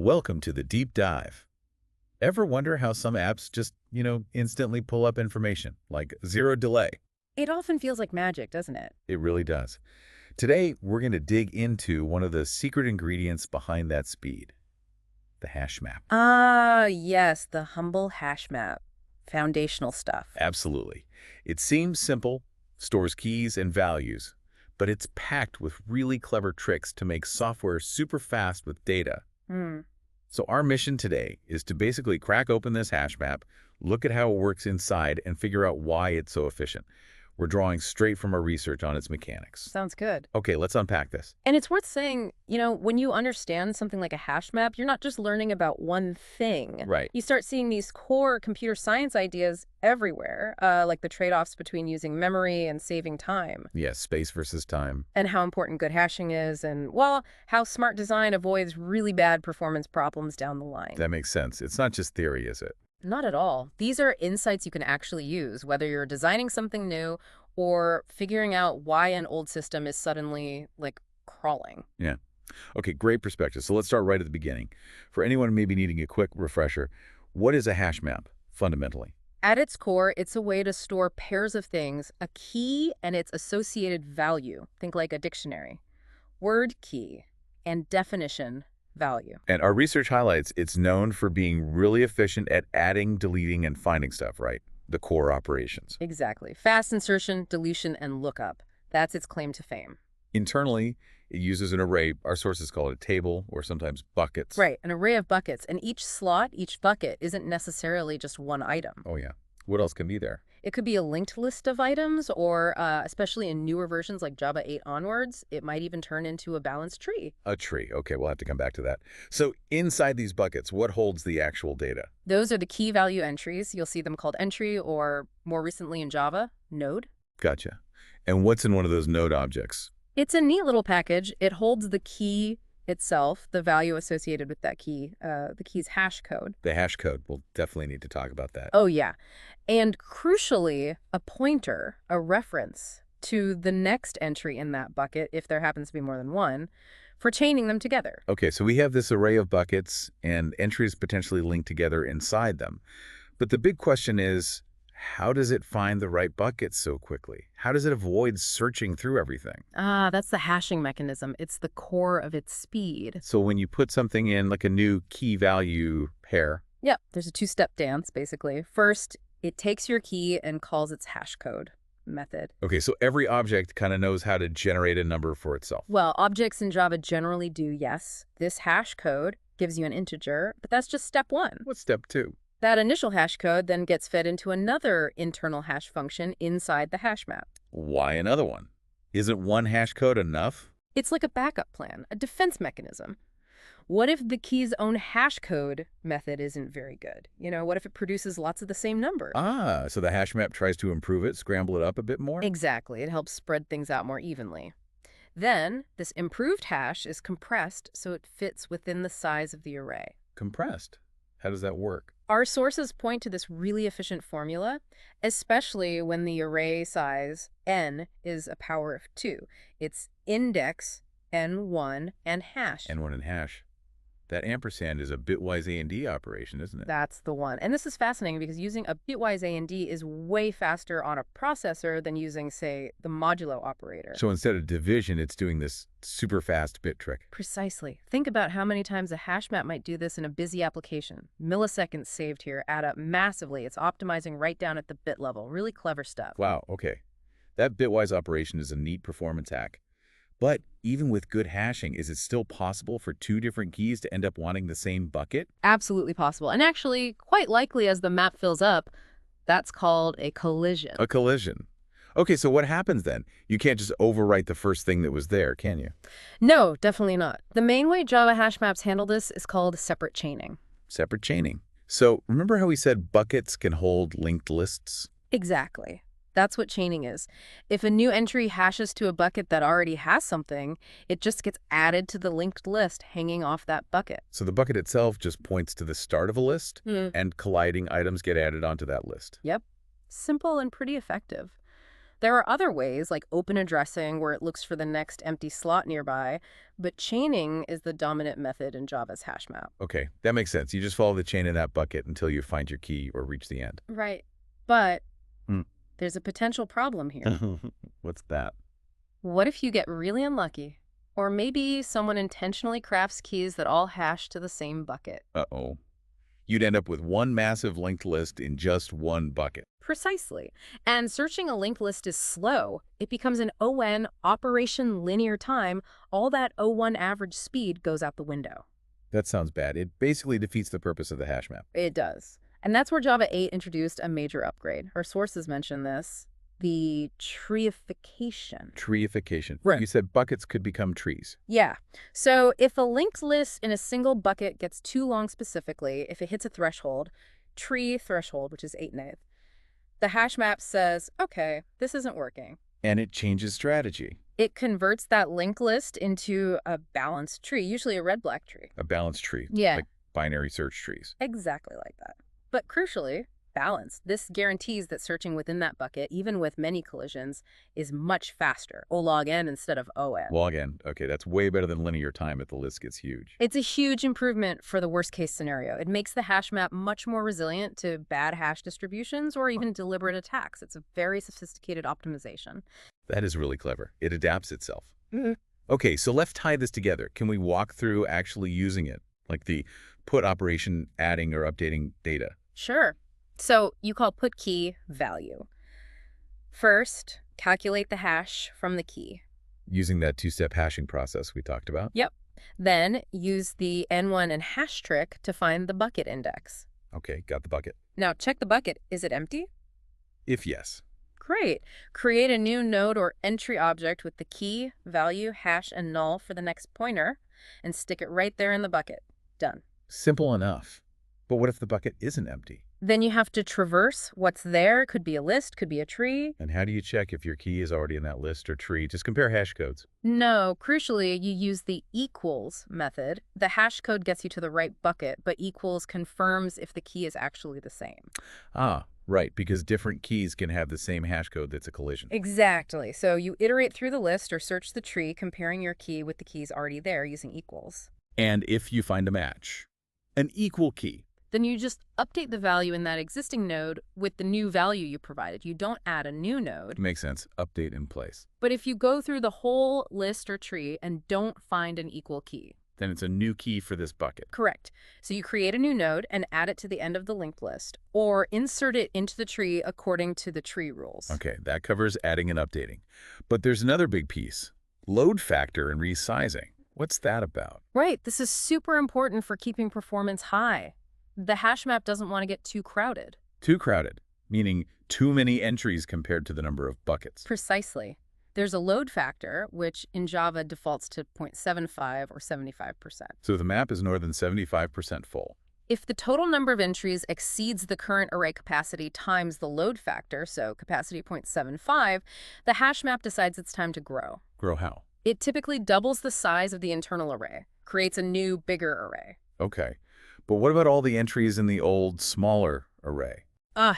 Welcome to the deep dive. Ever wonder how some apps just, instantly pull up information, like zero delay? It often feels like magic, doesn't it? It really does. Today, we're going to dig into one of the secret ingredients behind that speed, the hash map. Ah, yes, the humble hash map. Foundational stuff. Absolutely. It seems simple, stores keys and values, but it's packed with really clever tricks to make software super fast with data. Hmm. So our mission today is to basically crack open this hash map, look at how it works inside, and figure out why it's so efficient. We're drawing straight from our research on its mechanics. Sounds good. Okay, let's unpack this. And it's worth saying, when you understand something like a hash map, you're not just learning about one thing. Right. You start seeing these core computer science ideas everywhere, like the trade-offs between using memory and saving time. Yes, space versus time. And how important good hashing is, and, well, how smart design avoids really bad performance problems down the line. That makes sense. It's not just theory, is it? Not at all. These are insights you can actually use, whether you're designing something new or figuring out why an old system is suddenly, crawling. Yeah. Okay, great perspective. So let's start right at the beginning. For anyone maybe needing a quick refresher, what is a hash map, fundamentally? At its core, it's a way to store pairs of things, a key and its associated value. Think like a dictionary. Word key and definition value. And our research highlights it's known for being really efficient at adding, deleting, and finding stuff, right? The core operations. Exactly. Fast insertion, deletion, and lookup. That's its claim to fame. Internally, it uses an array. Our sources call it a table or sometimes buckets. Right, an array of buckets, and each slot, each bucket, isn't necessarily just one item. Oh, yeah. What else can be there? It could be a linked list of items, or especially in newer versions like Java 8 onwards, it might even turn into a balanced tree. A tree. Okay, we'll have to come back to that. So inside these buckets, what holds the actual data? Those are the key value entries. You'll see them called entry, or more recently in Java, node. Gotcha. And what's in one of those node objects? It's a neat little package. It holds the key itself, the value associated with that key, the key's hash code. The hash code. We'll definitely need to talk about that. Oh, yeah. And crucially, a pointer, a reference to the next entry in that bucket, if there happens to be more than one, for chaining them together. Okay, so we have this array of buckets and entries potentially linked together inside them. But the big question is, how does it find the right buckets so quickly? How does it avoid searching through everything? Ah, that's the hashing mechanism. It's the core of its speed. So when you put something in, like a new key value pair. Yep, there's a two-step dance, basically. First, it takes your key and calls its hash code method. Okay, so every object kind of knows how to generate a number for itself. Well, objects in Java generally do, yes. This hash code gives you an integer, but that's just step one. What's step two? That initial hash code then gets fed into another internal hash function inside the hash map. Why another one? Isn't one hash code enough? It's like a backup plan, a defense mechanism. What if the key's own hash code method isn't very good? What if it produces lots of the same number? Ah, so the hash map tries to improve it, scramble it up a bit more? Exactly. It helps spread things out more evenly. Then, this improved hash is compressed so it fits within the size of the array. Compressed. How does that work? Our sources point to this really efficient formula, especially when the array size n is a power of 2. It's index, n1, and hash. N1 and hash. That ampersand is a bitwise A&D operation, isn't it? That's the one. And this is fascinating because using a bitwise A&D is way faster on a processor than using, say, the modulo operator. So instead of division, it's doing this super fast bit trick. Precisely. Think about how many times a hash map might do this in a busy application. Milliseconds saved here add up massively. It's optimizing right down at the bit level. Really clever stuff. Wow, okay. That bitwise operation is a neat performance hack. But even with good hashing, is it still possible for two different keys to end up wanting the same bucket? Absolutely possible. And actually, quite likely as the map fills up, that's called a collision. A collision. Okay, so what happens then? You can't just overwrite the first thing that was there, can you? No, definitely not. The main way Java hash maps handle this is called separate chaining. Separate chaining. So remember how we said buckets can hold linked lists? Exactly. That's what chaining is. If a new entry hashes to a bucket that already has something, it just gets added to the linked list hanging off that bucket. So the bucket itself just points to the start of a list, and colliding items get added onto that list. Yep. Simple and pretty effective. There are other ways, like open addressing, where it looks for the next empty slot nearby, but chaining is the dominant method in Java's HashMap. Okay, that makes sense. You just follow the chain in that bucket until you find your key or reach the end. Right. But Hmm. there's a potential problem here. What's that? What if you get really unlucky? Or maybe someone intentionally crafts keys that all hash to the same bucket. Uh-oh. You'd end up with one massive linked list in just one bucket. Precisely. And searching a linked list is slow. It becomes an ON, operation linear time. All that O1 average speed goes out the window. That sounds bad. It basically defeats the purpose of the hash map. It does. And that's where Java 8 introduced a major upgrade. Our sources mention this. The treeification. Treeification. Right. You said buckets could become trees. Yeah. So if a linked list in a single bucket gets too long specifically, if it hits a threshold, tree threshold, which is 8 nth, the hash map says, okay, this isn't working. And it changes strategy. It converts that linked list into a balanced tree, usually a red-black tree. A balanced tree. Yeah. Like binary search trees. Exactly like that. But crucially, balanced. This guarantees that searching within that bucket, even with many collisions, is much faster. O log n instead of ON. Log n. Okay, that's way better than linear time if the list gets huge. It's a huge improvement for the worst-case scenario. It makes the hash map much more resilient to bad hash distributions or even deliberate attacks. It's a very sophisticated optimization. That is really clever. It adapts itself. Mm-hmm. Okay, so let's tie this together. Can we walk through actually using it? Like the put operation adding or updating data? Sure. So you call put key value. First, calculate the hash from the key. Using that two-step hashing process we talked about? Yep. Then use the N1 and hash trick to find the bucket index. Okay, got the bucket. Now check the bucket. Is it empty? If yes. Great. Create a new node or entry object with the key, value, hash, and null for the next pointer, and stick it right there in the bucket. Done. Simple enough. But what if the bucket isn't empty? Then you have to traverse what's there. Could be a list, could be a tree. And how do you check if your key is already in that list or tree? Just compare hash codes. No, crucially, you use the equals method. The hash code gets you to the right bucket, but equals confirms if the key is actually the same. Ah, right, because different keys can have the same hash code that's a collision. Exactly. So you iterate through the list or search the tree, comparing your key with the keys already there using equals. And if you find a match, an equal key, then you just update the value in that existing node with the new value you provided. You don't add a new node. makes sense. Update in place. But if you go through the whole list or tree and don't find an equal key, Then it's a new key for this bucket. correct. So you create a new node and add it to the end of the linked list, or insert it into the tree according to the tree rules. Okay, that covers adding and updating. But there's another big piece, load factor and resizing. What's that about? Right. This is super important for keeping performance high. The hash map doesn't want to get too crowded. Too crowded, meaning too many entries compared to the number of buckets. Precisely. There's a load factor, which in Java defaults to 0.75 or 75%. So the map is more than 75% full. If the total number of entries exceeds the current array capacity times the load factor, so capacity 0.75, the hash map decides it's time to grow. Grow how? It typically doubles the size of the internal array, creates a new, bigger array. Okay. But what about all the entries in the old, smaller array?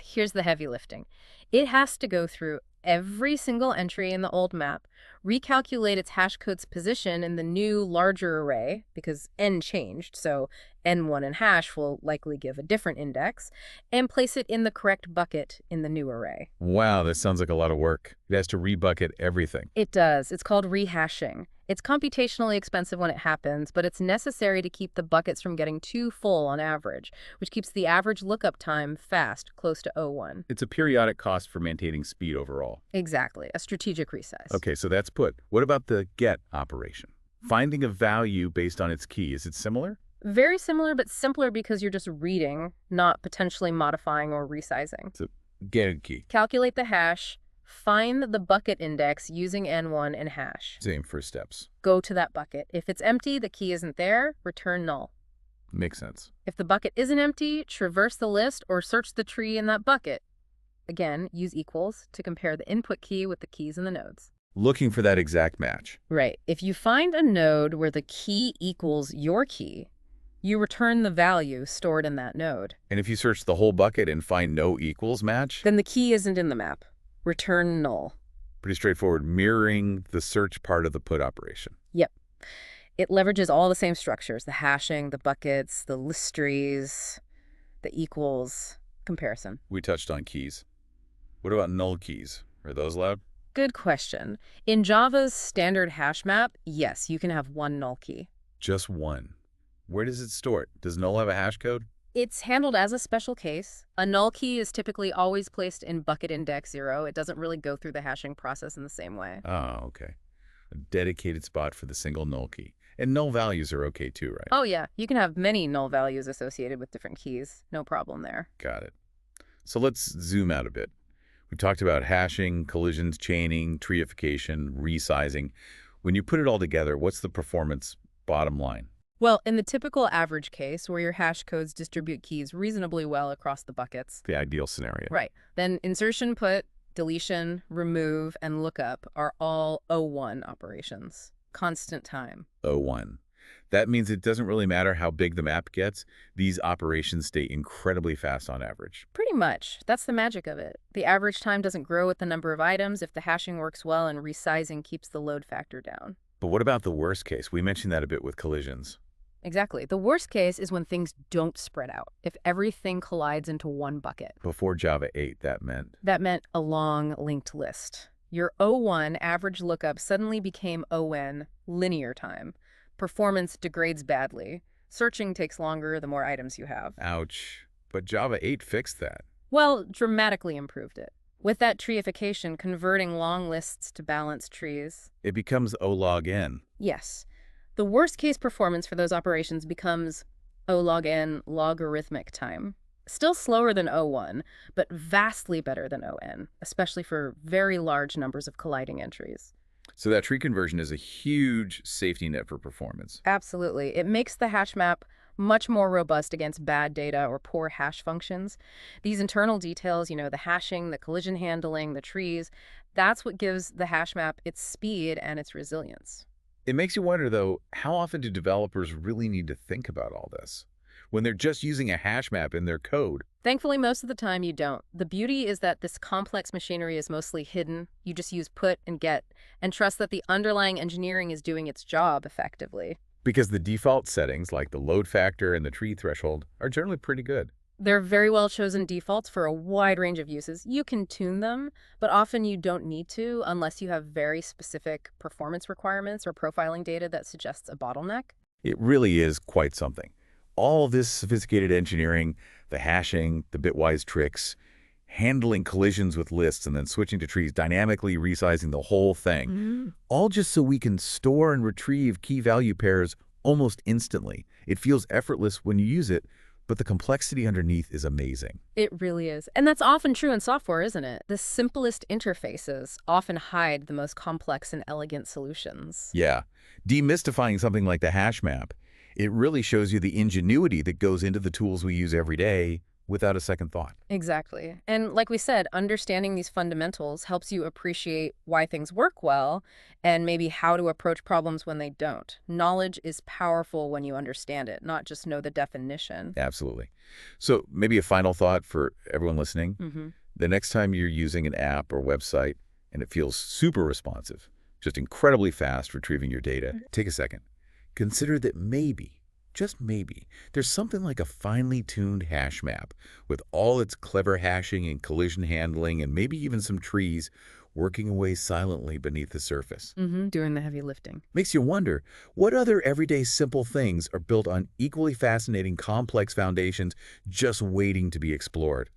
Here's the heavy lifting. It has to go through every single entry in the old map, recalculate its hash code's position in the new, larger array, because n changed, so n1 and hash will likely give a different index, and place it in the correct bucket in the new array. Wow, that sounds like a lot of work. It has to rebucket everything. It does. It's called rehashing. It's computationally expensive when it happens, but it's necessary to keep the buckets from getting too full on average, which keeps the average lookup time fast, close to O1. It's a periodic cost for maintaining speed overall. Exactly. A strategic resize. Okay, so that's put. What about the get operation? Finding a value based on its key, is it similar? Very similar, but simpler because you're just reading, not potentially modifying or resizing. So get a key. Calculate the hash, find the bucket index using n1 and hash. Same first steps. Go to that bucket. If it's empty, the key isn't there, return null. Makes sense. If the bucket isn't empty, traverse the list or search the tree in that bucket. Again, use equals to compare the input key with the keys in the nodes. Looking for that exact match. Right. If you find a node where the key equals your key, you return the value stored in that node. And if you search the whole bucket and find no equals match? Then the key isn't in the map. Return null. Pretty straightforward, mirroring the search part of the put operation. Yep. It leverages all the same structures, the hashing, the buckets, the list trees, the equals comparison. We touched on keys. What about null keys? Are those allowed? Good question. In Java's standard hash map, yes, you can have one null key. Just one. Where does it store it? Does null have a hash code? It's handled as a special case. A null key is typically always placed in bucket index 0. It doesn't really go through the hashing process in the same way. Oh, okay. A dedicated spot for the single null key. And null values are okay too, right? Oh yeah, you can have many null values associated with different keys. No problem there. Got it. So let's zoom out a bit. We talked about hashing, collisions, chaining, treeification, resizing. When you put it all together, what's the performance bottom line? Well, in the typical average case, where your hash codes distribute keys reasonably well across the buckets. The ideal scenario. Right. Then insertion, put, deletion, remove, and lookup are all O1 operations. Constant time. O1. That means it doesn't really matter how big the map gets. These operations stay incredibly fast on average. Pretty much. That's the magic of it. The average time doesn't grow with the number of items if the hashing works well and resizing keeps the load factor down. But what about the worst case? We mentioned that a bit with collisions. Exactly. The worst case is when things don't spread out, if everything collides into one bucket. Before Java 8, that meant? That meant a long linked list. Your O1 average lookup suddenly became ON linear time. Performance degrades badly. Searching takes longer the more items you have. Ouch. But Java 8 fixed that. Well, dramatically improved it. With that treeification, converting long lists to balanced trees. It becomes O log n. Yes. The worst case performance for those operations becomes O log n logarithmic time. Still slower than O1, but vastly better than ON, especially for very large numbers of colliding entries. So that tree conversion is a huge safety net for performance. Absolutely. It makes the hash map much more robust against bad data or poor hash functions. These internal details, the hashing, the collision handling, the trees, that's what gives the hash map its speed and its resilience. It makes you wonder, though, how often do developers really need to think about all this? When they're just using a hash map in their code. Thankfully, most of the time you don't. The beauty is that this complex machinery is mostly hidden. You just use put and get, and trust that the underlying engineering is doing its job effectively. Because the default settings, like the load factor and the tree threshold, are generally pretty good. They're very well chosen defaults for a wide range of uses. You can tune them, but often you don't need to unless you have very specific performance requirements or profiling data that suggests a bottleneck. It really is quite something. All this sophisticated engineering, the hashing, the bitwise tricks, handling collisions with lists and then switching to trees, dynamically resizing the whole thing, all just so we can store and retrieve key value pairs almost instantly. It feels effortless when you use it, but the complexity underneath is amazing. It really is. And that's often true in software, isn't it? The simplest interfaces often hide the most complex and elegant solutions. Yeah. Demystifying something like the hash map, it really shows you the ingenuity that goes into the tools we use every day without a second thought. Exactly. And like we said, understanding these fundamentals helps you appreciate why things work well and maybe how to approach problems when they don't. Knowledge is powerful when you understand it, not just know the definition. Absolutely. So maybe a final thought for everyone listening. The next time you're using an app or website and it feels super responsive, just incredibly fast retrieving your data, take a second. Consider that maybe, just maybe, there's something like a finely tuned hash map with all its clever hashing and collision handling and maybe even some trees working away silently beneath the surface. Doing the heavy lifting. Makes you wonder, what other everyday simple things are built on equally fascinating complex foundations just waiting to be explored?